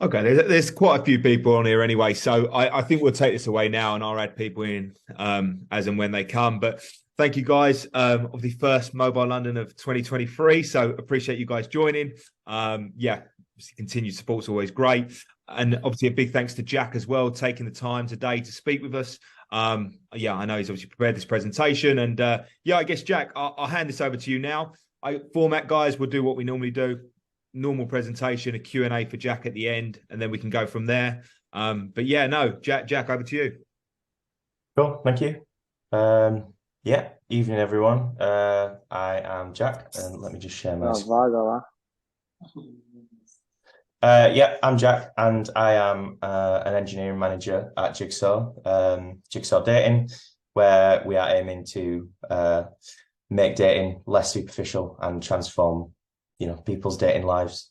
Okay, there's quite a few people on here anyway, so I think we'll take this away now, and I'll add people in as and when they come. But thank you guys of the first Mobile London of 2023. So appreciate you guys joining. Yeah, continued support's always great, and obviously a big thanks to Jack as well, taking the time today to speak with us. Yeah, I know he's obviously prepared this presentation, and yeah, I guess Jack, I'll hand this over to you now. Format guys, we'll do what we normally do, normal presentation, a Q&A for Jack at the end, and then we can go from there. But yeah, no, Jack, over to you. Cool, thank you. Yeah, evening everyone. I am Jack, and let me just share my screen. Vai lá. Yeah, I'm Jack, and I am an engineering manager at Jigsaw, Jigsaw Dating, where we are aiming to make dating less superficial and transform, people's dating lives.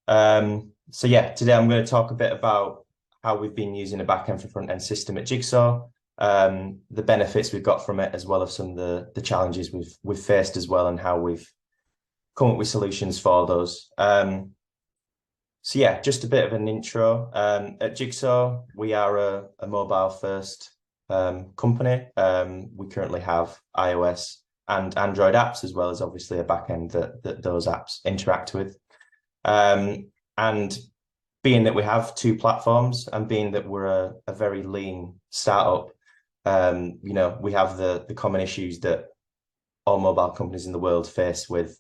So yeah, today I'm going to talk a bit about how we've been using a backend for front-end system at Jigsaw, the benefits we've got from it, as well as some of the challenges we've faced as well, and how we've come up with solutions for those. So yeah, just a bit of an intro. At Jigsaw, we are a mobile first company. We currently have iOS and Android apps, as well as obviously a backend that those apps interact with. And being that we have two platforms, and being that we're a very lean startup, we have the common issues that all mobile companies in the world face with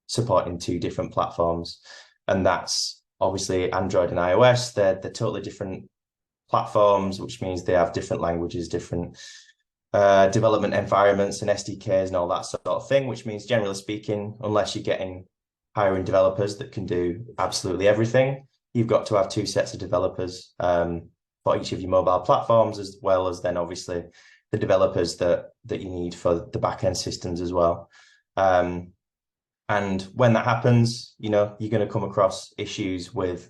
supporting two different platforms. And that's obviously Android and iOS. They're totally different platforms, which means they have different languages, different development environments and SDKs and all that sort of thing, which means, generally speaking, unless you're getting hiring developers that can do absolutely everything, you've got to have two sets of developers for each of your mobile platforms, as well as then obviously the developers that you need for the backend systems as well. And when that happens, you're going to come across issues with,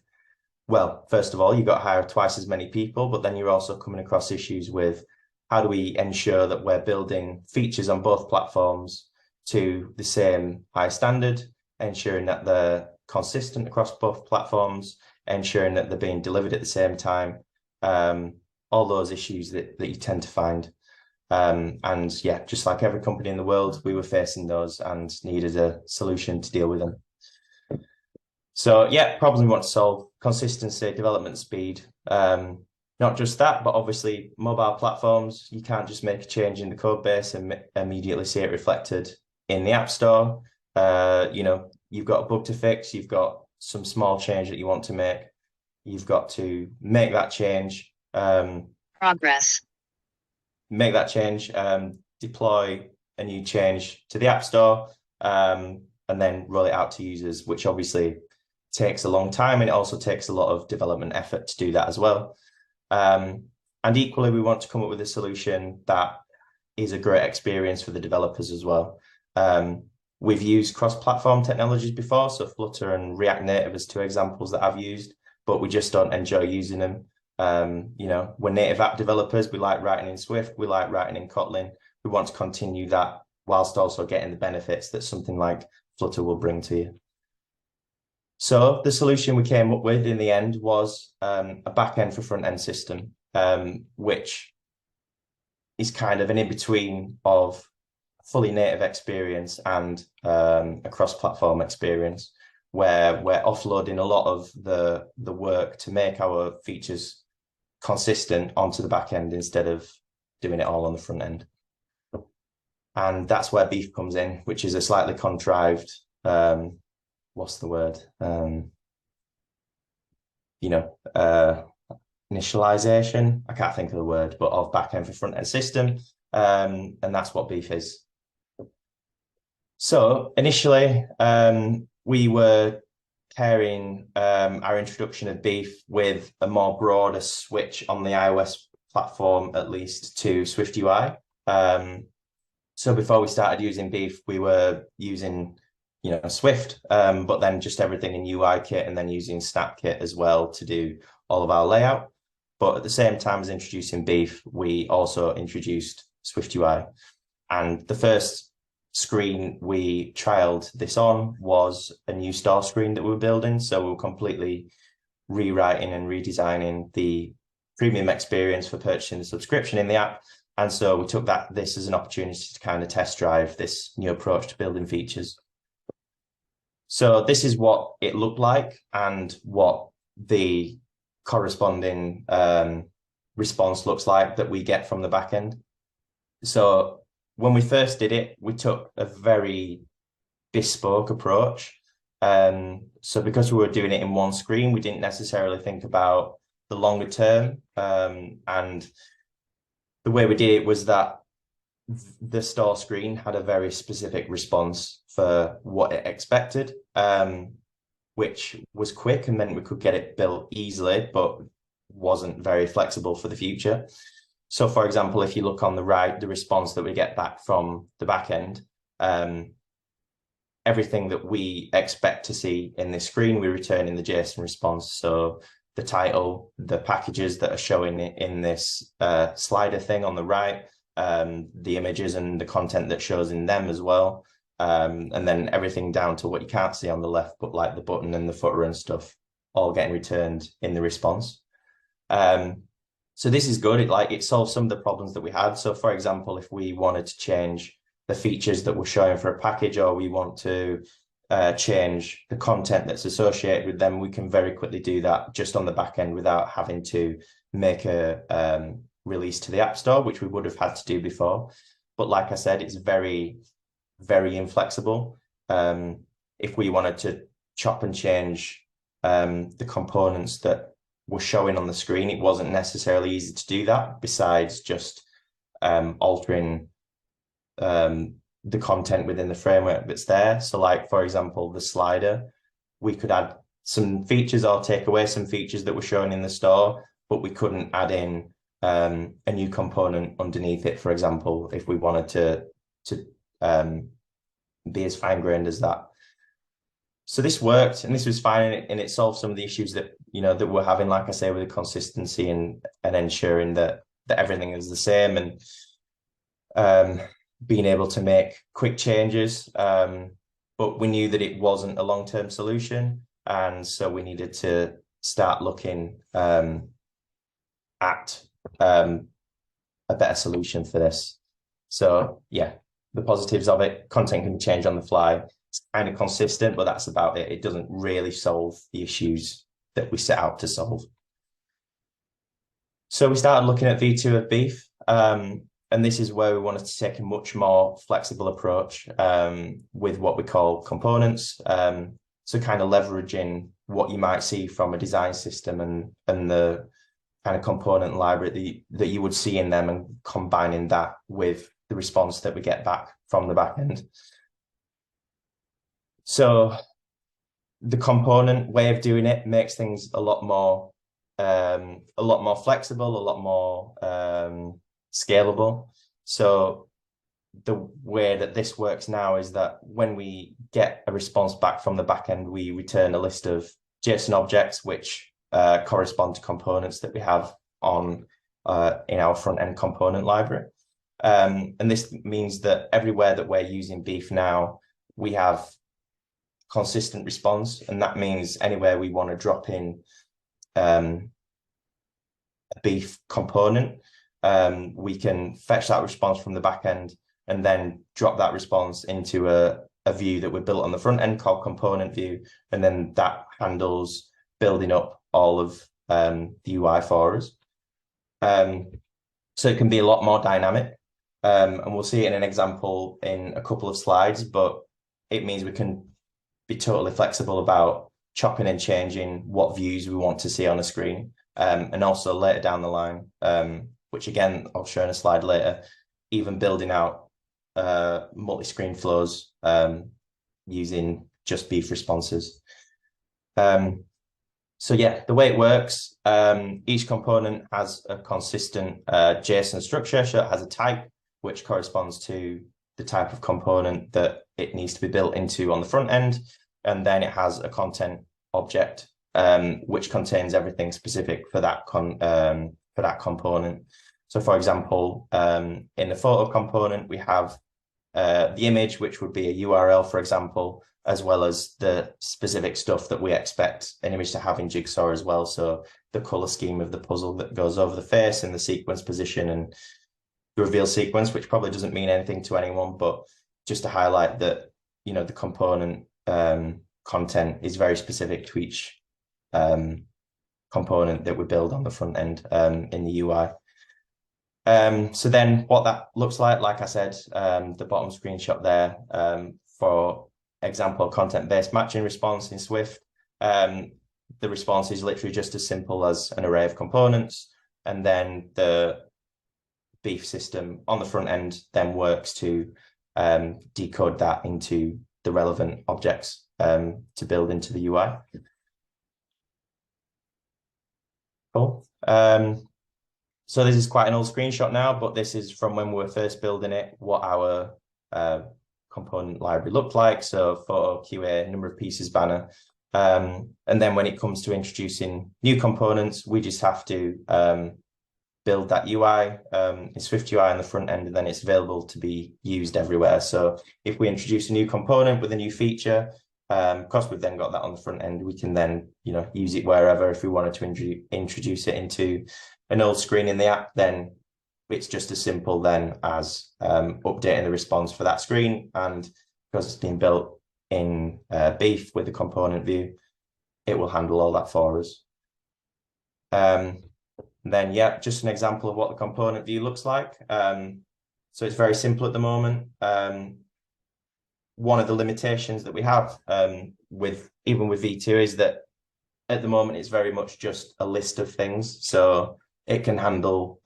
well, first of all, you've got to hire twice as many people, but then you're also coming across issues with how do we ensure that we're building features on both platforms to the same high standard, ensuring that they're consistent across both platforms, ensuring that they're being delivered at the same time, all those issues that you tend to find. And yeah, just like every company in the world, we were facing those and needed a solution to deal with them. So yeah, problems we want to solve: consistency, development speed. Not just that, but obviously mobile platforms, you can't just make a change in the code base and immediately see it reflected in the App Store. You've got a bug to fix, you've got some small change that you want to make. You've got to make that change. Progress. Make that change, deploy a new change to the App Store, and then roll it out to users, which obviously takes a long time, and it also takes a lot of development effort to do that as well. And equally, we want to come up with a solution that is a great experience for the developers as well. We've used cross-platform technologies before, so Flutter and React Native as two examples that I've used, but we just don't enjoy using them. We're native app developers. We like writing in Swift. We like writing in Kotlin. We want to continue that whilst also getting the benefits that something like Flutter will bring to you. So the solution we came up with in the end was a backend for front-end system, which is kind of an in-between of fully native experience and a cross-platform experience, where we're offloading a lot of the work to make our features consistent onto the back end instead of doing it all on the front end. And that's where Beef comes in, which is a slightly contrived, what's the word? Initialization, I can't think of the word, but of backend for front end system. And that's what Beef is. So initially, we were pairing our introduction of Beef with a more broader switch on the iOS platform, at least, to Swift UI. So before we started using Beef, we were using Swift, but then just everything in UI kit, and then using SnapKit as well to do all of our layout. But at the same time as introducing Beef, we also introduced Swift UI. And the first screen we trialed this on was a new store screen that we were building. So we were completely rewriting and redesigning the premium experience for purchasing the subscription in the app. And so we took this as an opportunity to kind of test drive this new approach to building features. So this is what it looked like and what the corresponding response looks like that we get from the backend. So when we first did it, we took a very bespoke approach. So because we were doing it in one screen, we didn't necessarily think about the longer term. And the way we did it was that the store screen had a very specific response for what it expected, which was quick and meant we could get it built easily, but wasn't very flexible for the future. So for example, if you look on the right, the response that we get back from the backend, everything that we expect to see in this screen, we return in the JSON response. So the title, the packages that are showing in this slider thing on the right, the images and the content that shows in them as well. And then everything down to what you can't see on the left, but like the button and the footer and stuff, all getting returned in the response. So this is good. It solves some of the problems that we had. So for example, if we wanted to change the features that we're showing for a package, or we want to change the content that's associated with them, we can very quickly do that just on the back end without having to make a release to the App Store, which we would have had to do before. But like I said, it's very, very inflexible. If we wanted to chop and change the components that were showing on the screen, it wasn't necessarily easy to do that, besides just altering the content within the framework that's there. So like, for example, the slider, we could add some features or take away some features that were shown in the store, but we couldn't add in a new component underneath it, for example, if we wanted to be as fine-grained as that. So this worked, and this was fine, and it solved some of the issues that that we're having, like I say, with the consistency and ensuring that everything is the same, and being able to make quick changes. But we knew that it wasn't a long-term solution, and so we needed to start looking at a better solution for this. So yeah, the positives of it: content can change on the fly. It's kind of consistent, but that's about it. It doesn't really solve the issues that we set out to solve. So we started looking at V2 of Beef, and this is where we wanted to take a much more flexible approach with what we call components. So kind of leveraging what you might see from a design system and the kind of component library that you would see in them, and combining that with the response that we get back from the backend. So the component way of doing it makes things a lot more flexible, a lot more scalable. So the way that this works now is that when we get a response back from the backend, we return a list of JSON objects which correspond to components that we have on in our front end component library. And this means that everywhere that we're using Beef now, we have consistent response, and that means anywhere we want to drop in a Beef component, we can fetch that response from the backend and then drop that response into a view that we built on the front end called component view, and then that handles building up all of the UI for us. So it can be a lot more dynamic, and we'll see it in an example in a couple of slides, but it means we can be totally flexible about chopping and changing what views we want to see on a screen. And also later down the line, which again, I'll show in a slide later, even building out multi-screen flows using just Beef responses. So yeah, the way it works, each component has a consistent JSON structure. So it has a type which corresponds to the type of component that it needs to be built into on the front end. And then it has a content object, which contains everything specific for that component. So for example, in the photo component, we have the image, which would be a URL, for example, as well as the specific stuff that we expect an image to have in Jigsaw as well. So the color scheme of the puzzle that goes over the face and the sequence position and the reveal sequence, which probably doesn't mean anything to anyone, but just to highlight that, the component content is very specific to each component that we build on the front end in the UI. So then what that looks like I said, the bottom screenshot there, for example, content-based matching response in Swift, the response is literally just as simple as an array of components, and then the beef system on the front end then works to decode that into the relevant objects to build into the UI. Cool. So this is quite an old screenshot now, but this is from when we were first building it, what our component library looked like. So photo, QA, number of pieces, banner. And then when it comes to introducing new components, we just have to build that UI in Swift UI on the front end, and then it's available to be used everywhere. So if we introduce a new component with a new feature, because we've then got that on the front end, we can then use it wherever. If we wanted to introduce it into an old screen in the app, then it's just as simple then as updating the response for that screen. And because it's been built in Beef with the component view, it will handle all that for us. Then, yeah, just an example of what the component view looks like. So it's very simple at the moment. One of the limitations that we have even with V2 is that at the moment it's very much just a list of things. So it can handle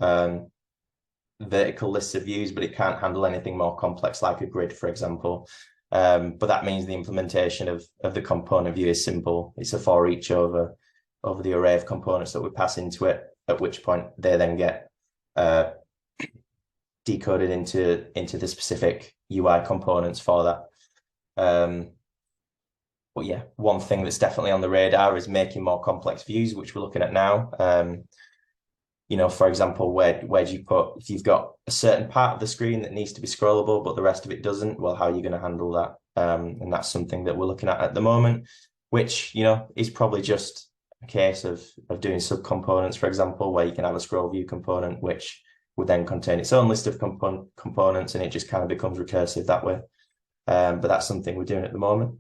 vertical lists of views, but it can't handle anything more complex like a grid, for example. But that means the implementation of the component view is simple. It's a for each over the array of components that we pass into it, at which point they then get decoded into the specific UI components for that. But yeah, one thing that's definitely on the radar is making more complex views, which we're looking at now. For example, where do you put, if you've got a certain part of the screen that needs to be scrollable, but the rest of it doesn't, well, how are you going to handle that? And that's something that we're looking at the moment, which, is probably just a case of doing subcomponents, for example, where you can have a scroll view component, which would then contain its own list of components, and it just kind of becomes recursive that way. But that's something we're doing at the moment.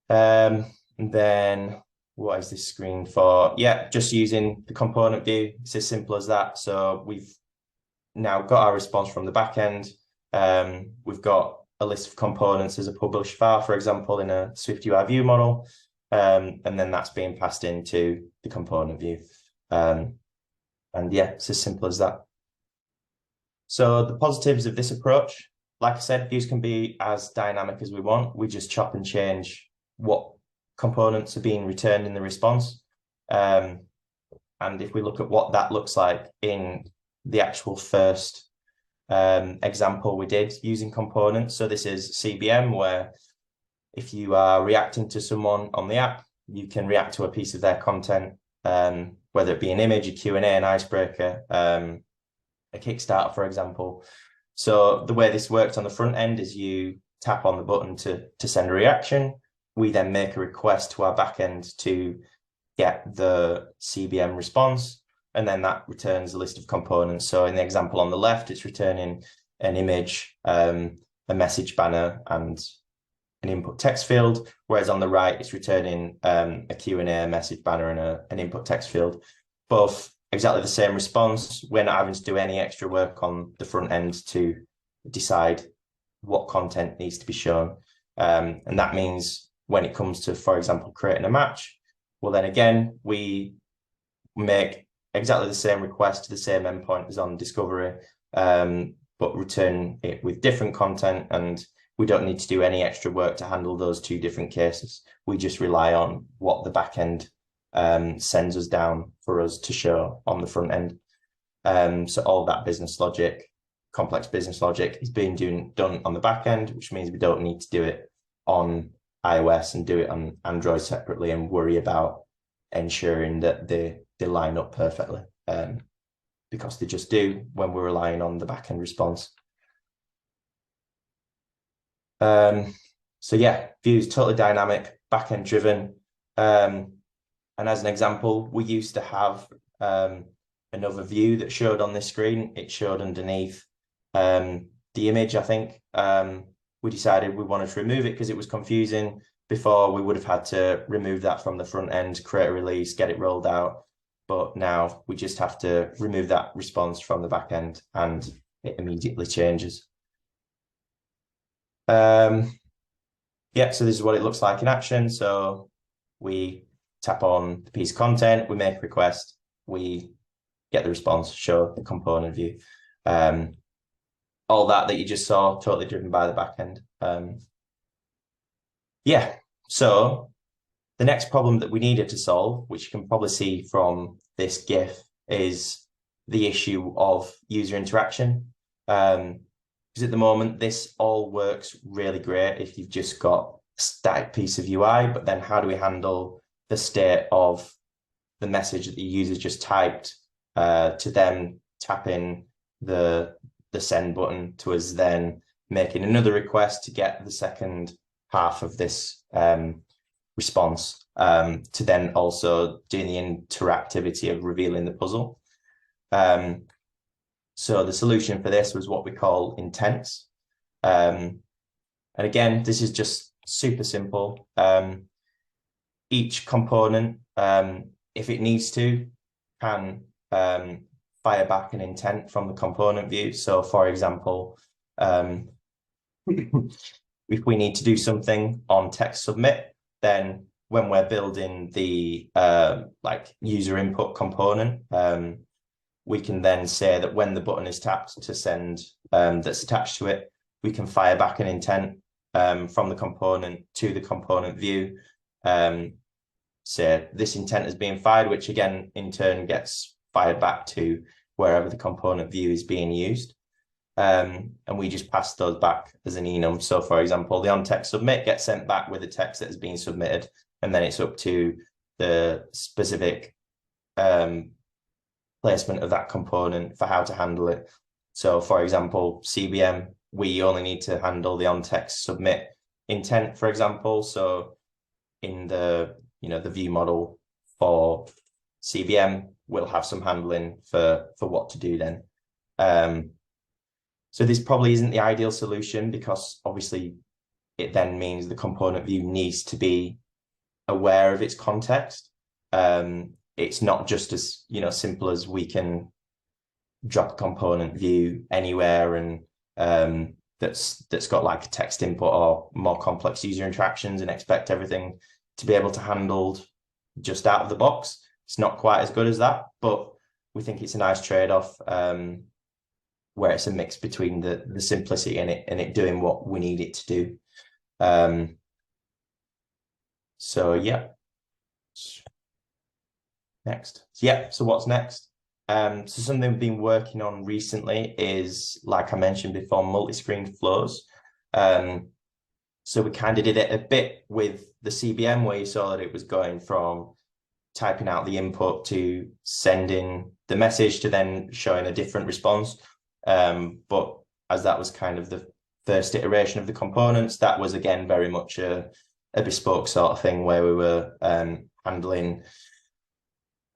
And then what is this screen for? Yeah, just using the component view. It's as simple as that. So we've now got our response from the backend. We've got a list of components as a published file, for example, in a Swift UI view model. And then that's being passed into the component view. And yeah, it's as simple as that. So the positives of this approach, like I said, views can be as dynamic as we want. We just chop and change what components are being returned in the response. And if we look at what that looks like in the actual first example we did using components. So this is CBM, where if you are reacting to someone on the app, you can react to a piece of their content, whether it be an image, a Q&A, an icebreaker, a Kickstarter, for example. So the way this works on the front end is you tap on the button to send a reaction. We then make a request to our backend to get the CBM response, and then that returns a list of components. So in the example on the left, it's returning an image, a message banner, and an input text field, whereas on the right, it's returning a Q&A, a message banner, and an input text field. Both exactly the same response. We're not having to do any extra work on the front end to decide what content needs to be shown. And that means when it comes to, for example, creating a match, well, then again, we make exactly the same request to the same endpoint as on discovery, but return it with different content, and we don't need to do any extra work to handle those two different cases. We just rely on what the backend sends us down for us to show on the front end. So all that business logic, complex business logic, is being done on the back end, which means we don't need to do it on iOS and do it on Android separately and worry about ensuring that they line up perfectly, because they just do when we're relying on the backend response. So yeah, views totally dynamic, backend driven. And as an example, we used to have another view that showed on this screen. It showed underneath the image, I think. We decided we wanted to remove it because it was confusing. Before, we would have had to remove that from the front end, create a release, get it rolled out. But now we just have to remove that response from the back end and it immediately changes. Yeah, so this is what it looks like in action. So we tap on the piece of content, we make a request, we get the response, show the component view. All that you just saw, totally driven by the backend. Yeah, so the next problem that we needed to solve, which you can probably see from this GIF, is the issue of user interaction. Because at the moment, this all works really great if you've just got a static piece of UI, but then how do we handle the state of the message that the user just typed to them tapping the send button to us then making another request to get the second half of this response to then also doing the interactivity of revealing the puzzle. So the solution for this was what we call intents. And again, this is just super simple. Each component, if it needs to, can fire back an intent from the component view. So for example, if we need to do something on text submit, then when we're building the like user input component, we can then say that when the button is tapped to send that's attached to it, we can fire back an intent from the component to the component view. Say this intent is being fired, which again, in turn gets fired back to wherever the component view is being used. And we just pass those back as an enum. So for example, the on-text submit gets sent back with the text that has been submitted, and then it's up to the specific placement of that component for how to handle it. So for example, CBM, we only need to handle the on-text submit intent, for example. So in the the view model for CBM, we'll have some handling for what to do then. So this probably isn't the ideal solution because obviously it then means the component view needs to be aware of its context. It's not just as simple as we can drop a component view anywhere and that's got like a text input or more complex user interactions and expect everything to be able to handle just out of the box. It's not quite as good as that, but we think it's a nice trade-off where it's a mix between the simplicity and it doing what we need it to do. So yeah. Next. Yeah, so what's next? So something we've been working on recently is, like I mentioned before, multi-screen flows. So we kind of did it a bit with the CBM where you saw that it was going from typing out the input to sending the message to then showing a different response. But as that was kind of the first iteration of the components, that was again very much a bespoke sort of thing where we were handling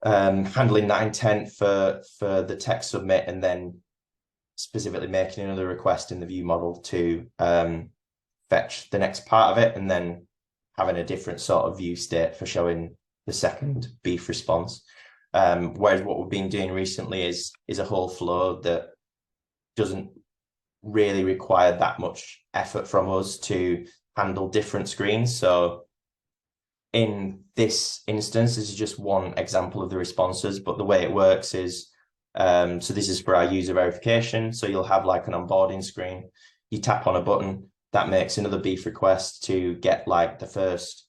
that intent for the text submit and then specifically making another request in the view model to fetch the next part of it and then having a different sort of view state for showing the second beef response. Whereas what we've been doing recently is a whole flow that doesn't really require that much effort from us to handle different screens. So in this instance, this is just one example of the responses, but the way it works is, so this is for our user verification. So you'll have like an onboarding screen. You tap on a button that makes another beef request to get like the first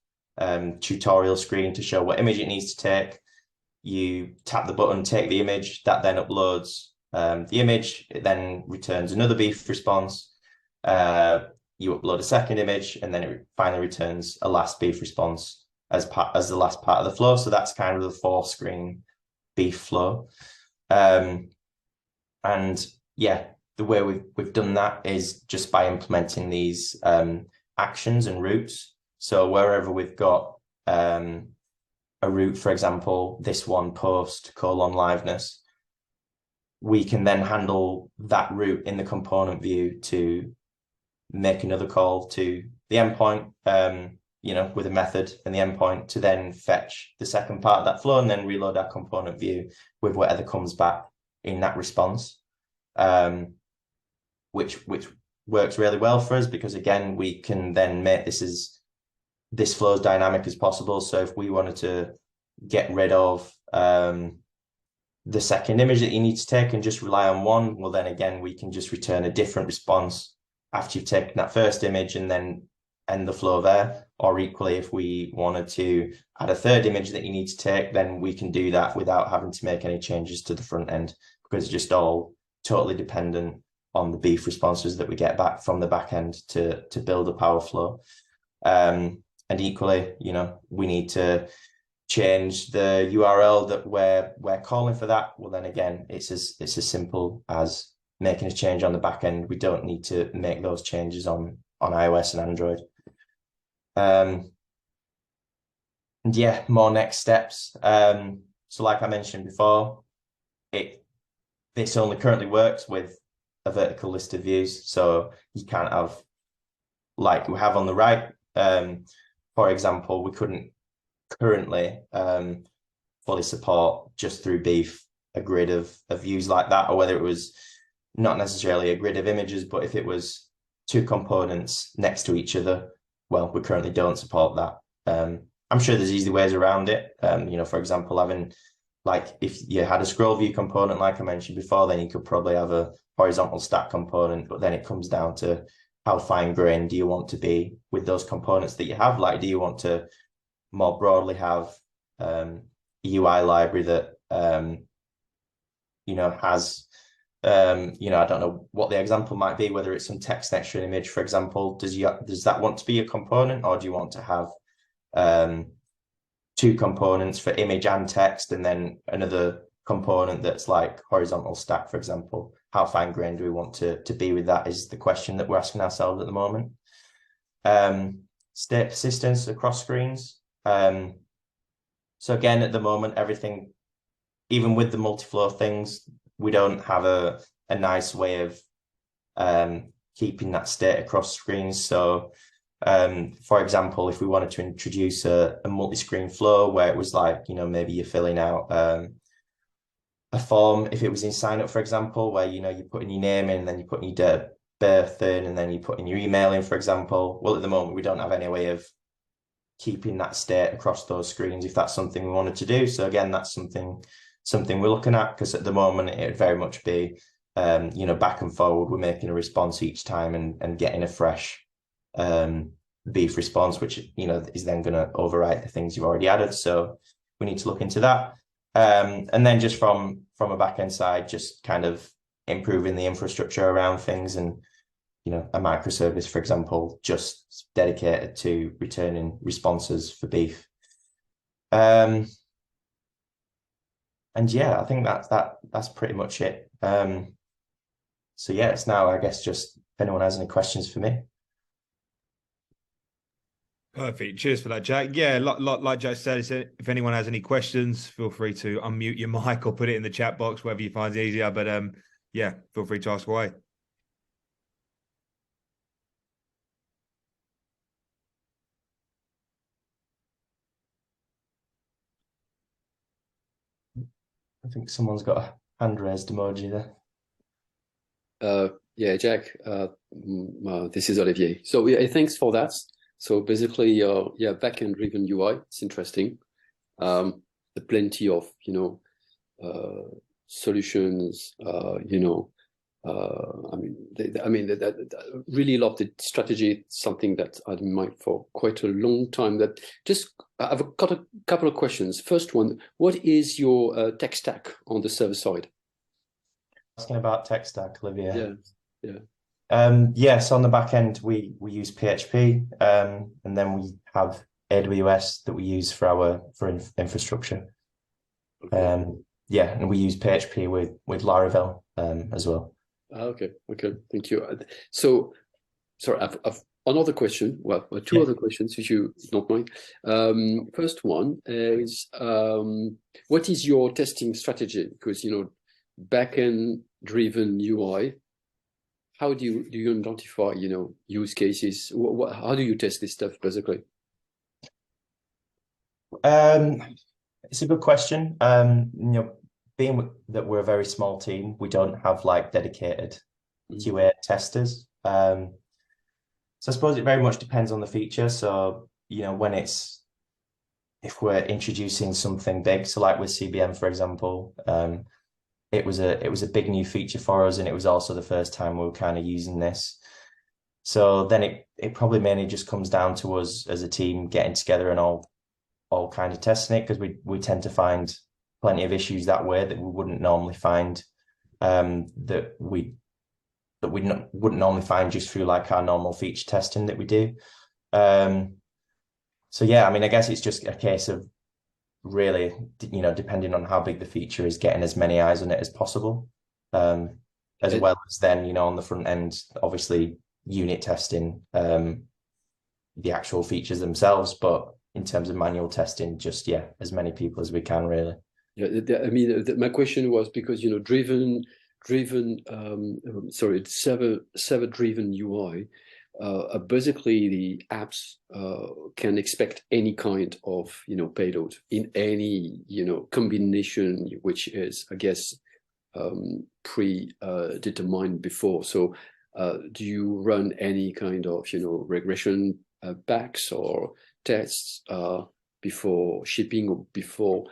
tutorial screen to show what image it needs to take. You tap the button, take the image, that then uploads the image. It then returns another beef response. You upload a second image, and then it finally returns a last beef response as the last part of the flow. So that's kind of the 4-screen beef flow. And yeah, the way we've done that is just by implementing these actions and routes. So wherever we've got a route, for example, this one post : liveness, we can then handle that route in the component view to make another call to the endpoint, with a method and the endpoint to then fetch the second part of that flow and then reload our component view with whatever comes back in that response, which works really well for us, because again, we can then make this flow as dynamic as possible. So if we wanted to get rid of the second image that you need to take and just rely on one, well, then again, we can just return a different response after you've taken that first image and then end the flow there. Or equally, if we wanted to add a third image that you need to take, then we can do that without having to make any changes to the front end, because it's just all totally dependent on the beef responses that we get back from the back end to build a power flow. And equally, we need to change the URL that we're calling for that. Well, then again, it's as simple as making a change on the back end. We don't need to make those changes on iOS and Android. And yeah, more next steps. So like I mentioned before, this only currently works with a vertical list of views. So you can't have, like we have on the right, for example, we couldn't currently fully support just through beef a grid of views like that, or whether it was not necessarily a grid of images, but if it was two components next to each other, well, we currently don't support that. I'm sure there's easy ways around it. For example, having, like, if you had a scroll view component, like I mentioned before, then you could probably have a horizontal stack component, but then it comes down to how fine-grained do you want to be with those components that you have? Like, do you want to more broadly have a UI library that, has, I don't know what the example might be, whether it's some text next to an image, for example. Does that want to be a component, or do you want to have two components for image and text, and then another component that's like horizontal stack, for example? How fine-grained do we want to be with that is the question that we're asking ourselves at the moment. State persistence across screens. So again, at the moment, everything, even with the multi-flow things, we don't have a nice way of keeping that state across screens. So for example, if we wanted to introduce a multi-screen flow where it was like, maybe you're filling out a form, if it was in sign up, for example, where, you're putting your name in, and then you're putting your date of birth in, and then you're putting your email in, for example. Well, at the moment, we don't have any way of keeping that state across those screens if that's something we wanted to do. So again, that's something we're looking at, because at the moment it would very much be, back and forward. We're making a response each time and getting a fresh beef response, which, is then going to overwrite the things you've already added. So we need to look into that. And then just from a backend side, just kind of improving the infrastructure around things, and, a microservice, for example, just dedicated to returning responses for beef. And yeah, I think that's pretty much it. So yeah, it's now, I guess, just if anyone has any questions for me. Perfect. Cheers for that, Jack. Yeah, like Jack said, if anyone has any questions, feel free to unmute your mic or put it in the chat box, wherever you find it easier. But yeah, feel free to ask away. I think someone's got a hand raised emoji there. Yeah, Jack, this is Olivier. So yeah, thanks for that. So basically, yeah, backend driven UI, it's interesting. Plenty of, solutions, I really love the strategy. It's something that I've had in mind for quite a long time. I've got a couple of questions. First one, what is your tech stack on the server side? Asking about tech stack, Olivier. Yeah. So on the back end, we use PHP, and then we have AWS that we use for infrastructure. Okay. And we use PHP with Laravel as well. Okay, thank you. So, sorry, I've another question. Well, two other questions, if you don't mind. First one is, what is your testing strategy? Because backend driven UI. How do you identify use cases? How do you test this stuff basically? It's a good question. Being that we're a very small team, we don't have like dedicated QA testers. So I suppose it very much depends on the feature. So, if we're introducing something big, so like with CBM, for example, it was a big new feature for us, and it was also the first time we were kind of using this. So then it probably mainly just comes down to us as a team getting together and all kind of testing it, because we tend to find plenty of issues that way that we wouldn't normally find, that we wouldn't normally find just through like our normal feature testing that we do. So yeah, I mean, I guess it's just a case of really, depending on how big the feature is, getting as many eyes on it as possible, as well as then, on the front end, obviously unit testing the actual features themselves, but in terms of manual testing, just as many people as we can, really. Yeah, I mean, my question was because server driven UI. Basically, the apps can expect any kind of payload in any combination, which is, I guess, predetermined before. So, do you run any kind of regression backs or tests before shipping or before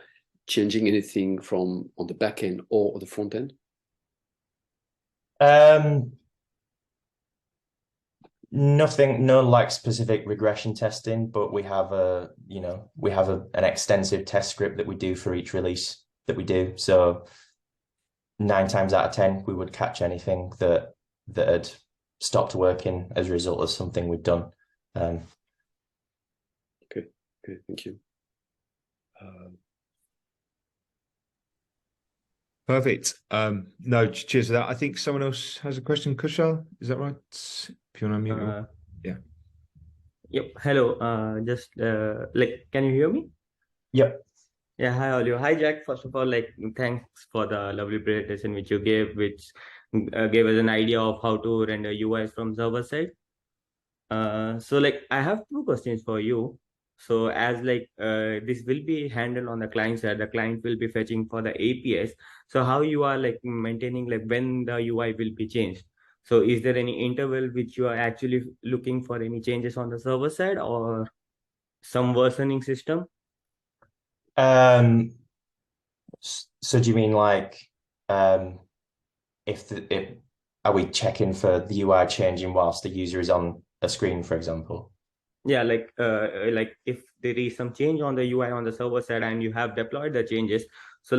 changing anything from on the back end or the front end? Nothing, no like specific regression testing, but we have an extensive test script that we do for each release that we do. So 9 times out of 10, we would catch anything that had stopped working as a result of something we've done. Okay, thank you. Perfect. No, cheers for that. I think someone else has a question. Kushal, is that right? If you want to unmute. Yeah. Yep. Hello. Can you hear me? Yep. Yeah. Hi, Olio. Hi, Jack. First of all, thanks for the lovely presentation which you gave, which gave us an idea of how to render UIs from server side. So I have 2 questions for you. So as this will be handled on the client side, the client will be fetching for the APIs. So how you are maintaining when the UI will be changed? So is there any interval which you are actually looking for any changes on the server side or some versioning system? So do you mean if are we checking for the UI changing whilst the user is on a screen, for example? Yeah, if there is some change on the UI on the server side and you have deployed the changes, so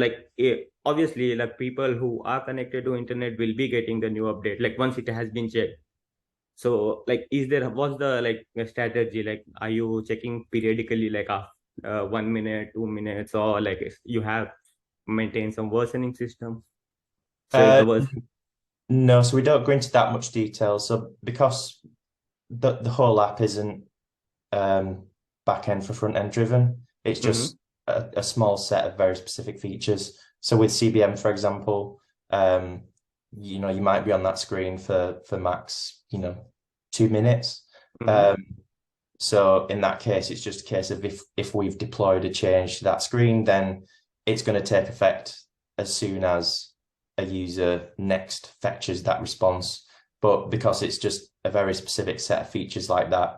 obviously people who are connected to internet will be getting the new update once it has been checked. So what's the strategy, are you checking periodically after 1 minute, 2 minutes, or you have maintained some versioning system? So no, so we don't go into that much detail. So because the whole app isn't back-end for front-end driven, it's just a small set of very specific features. So with CBM, for example, you might be on that screen for max 2 minutes. So in that case, it's just a case of if we've deployed a change to that screen, then it's going to take effect as soon as a user next fetches that response. But because it's just a very specific set of features like that,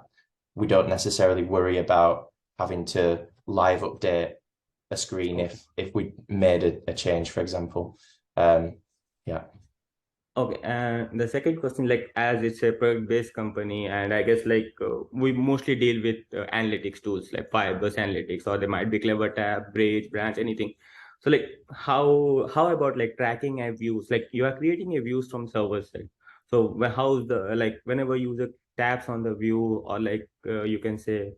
we don't necessarily worry about having to live update a screen if we made a change, for example. Yeah. Okay, and the second question, as it's a product-based company, and I guess we mostly deal with analytics tools like Firebase Analytics, or they might be Clever Tab, Bridge, Branch, anything. So how about tracking a views? You are creating a views from server side. So how's the whenever user taps on the view, or you can say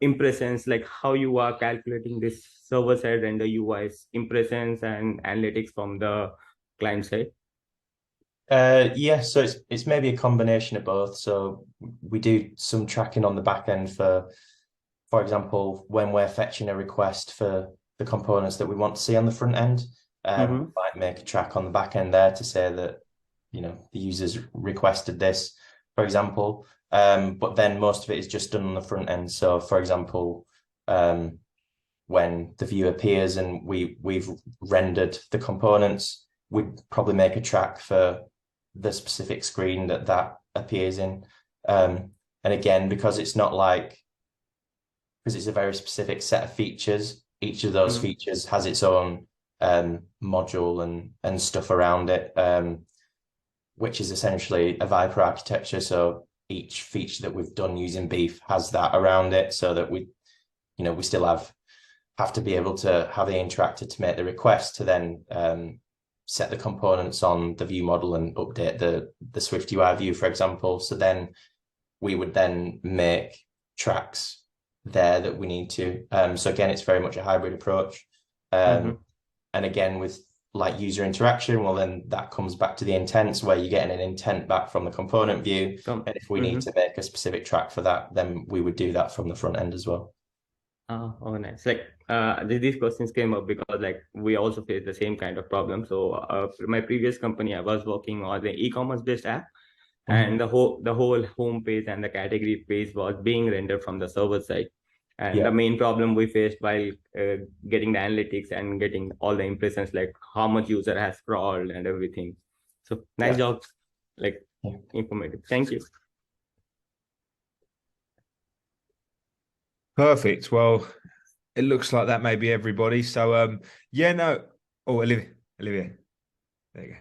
impressions, how you are calculating this server side and the UI's impressions and analytics from the client side? Yeah, so it's maybe a combination of both. So we do some tracking on the back end for example, when we're fetching a request for the components that we want to see on the front end, we might make a track on the back end there to say that, the users requested this, for example. But then most of it is just done on the front end. So for example, when the view appears and we've rendered the components, we'd probably make a track for the specific screen that appears in. And again, because it's a very specific set of features, each of those features has its own module and stuff around it, which is essentially a Viper architecture. So each feature that we've done using Beef has that around it, so that we still have to be able to have the interactor to make the request to then set the components on the view model and update the Swift UI view, for example. So then we would then make tracks there that we need to. So again, it's very much a hybrid approach. And again, with like user interaction, well, then that comes back to the intents, where you're getting an intent back from the component view. And if we need to make a specific track for that, then we would do that from the front end as well. Oh, nice. Like these questions came up because like we also face the same kind of problem. So my previous company, I was working on the e-commerce based app, and the whole home page and the category page was being rendered from the server side. And the main problem we faced while getting the analytics and getting all the impressions, like how much user has scrolled and everything. So nice job, like informative. Thank you. Perfect. Well, it looks like that may be everybody. So Oh, Olivia. There you go.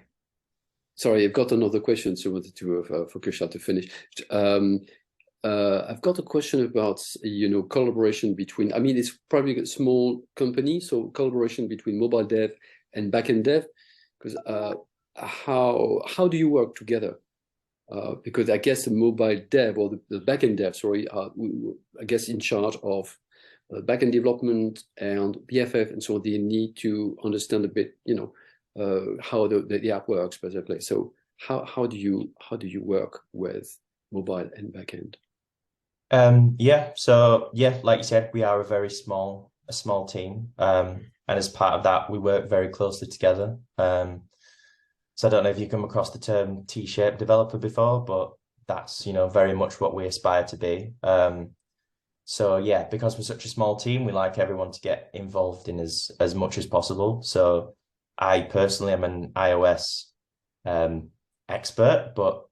Sorry, I've got another question, so I wanted to for Krisha to finish. I've got a question about collaboration between. I mean, it's probably a small company, so collaboration between mobile dev and backend dev. Because how do you work together? Because I guess the mobile dev or the backend dev, I guess in charge of backend development and BFF and so on. They need to understand a bit, how the app works basically. So how do you work with mobile and backend? Like you said, we are a very small team, and as part of that, we work very closely together. So I don't know if you come across the term T-shaped developer before, but that's very much what we aspire to be. Because we're such a small team, we like everyone to get involved in as much as possible. So I personally am an iOS expert, but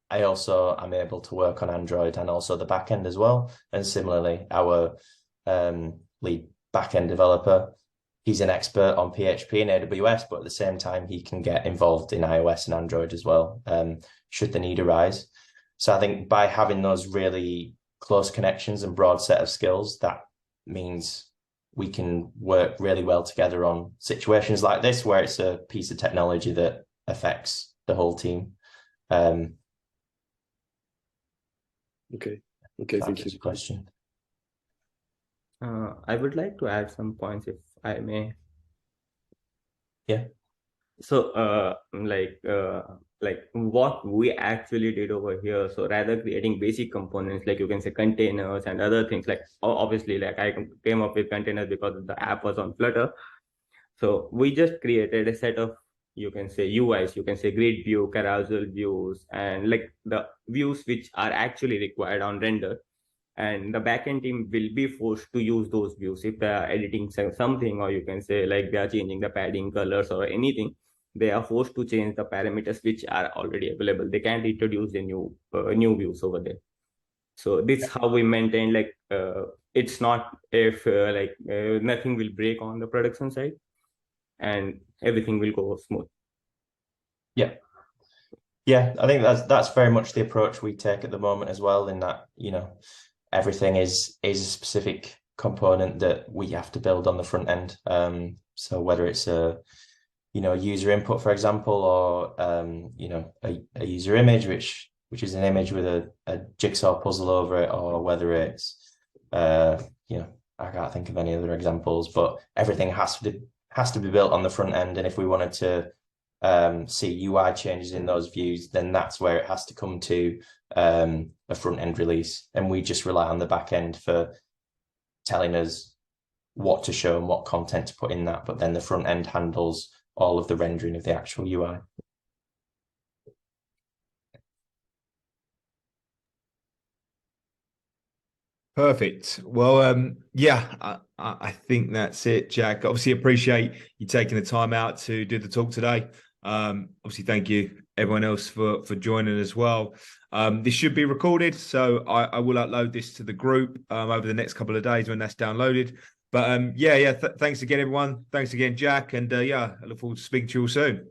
I also am able to work on Android and also the backend as well. And similarly, our lead backend developer, he's an expert on PHP and AWS, but at the same time, he can get involved in iOS and Android as well, should the need arise. So I think by having those really close connections and broad set of skills, that means we can work really well together on situations like this, where it's a piece of technology that affects the whole team. Okay, thank you. Question. I would like to add some points, if I may. Yeah. So, like what we actually did over here. So rather creating basic components, like you can say containers and other things, like obviously, like I came up with containers because the app was on Flutter. So we just created a set of, you can say UIs, you can say grid view, carousel views, and like the views which are actually required on render. And the backend team will be forced to use those views if they are editing something, or you can say like they are changing the padding colors or anything. They are forced to change the parameters which are already available. They can't introduce the new views over there. So this is how we maintain, like it's not if nothing will break on the production side and everything will go smooth. Yeah, I think that's very much the approach we take at the moment as well, in that everything is a specific component that we have to build on the front end. So whether it's a user input, for example, or a user image, which is an image with a jigsaw puzzle over it, or whether it's I can't think of any other examples, but everything has to be built on the front end. And if we wanted to see UI changes in those views, then that's where it has to come to a front-end release. And we just rely on the back end for telling us what to show and what content to put in that. But then the front end handles all of the rendering of the actual UI. Perfect. Well, yeah, I think that's it, Jack. Obviously, appreciate you taking the time out to do the talk today. Obviously, thank you everyone else for joining as well. This should be recorded, so I will upload this to the group over the next couple of days when that's downloaded. But yeah, thanks again, everyone. Thanks again, Jack, and yeah, I look forward to speaking to you all soon.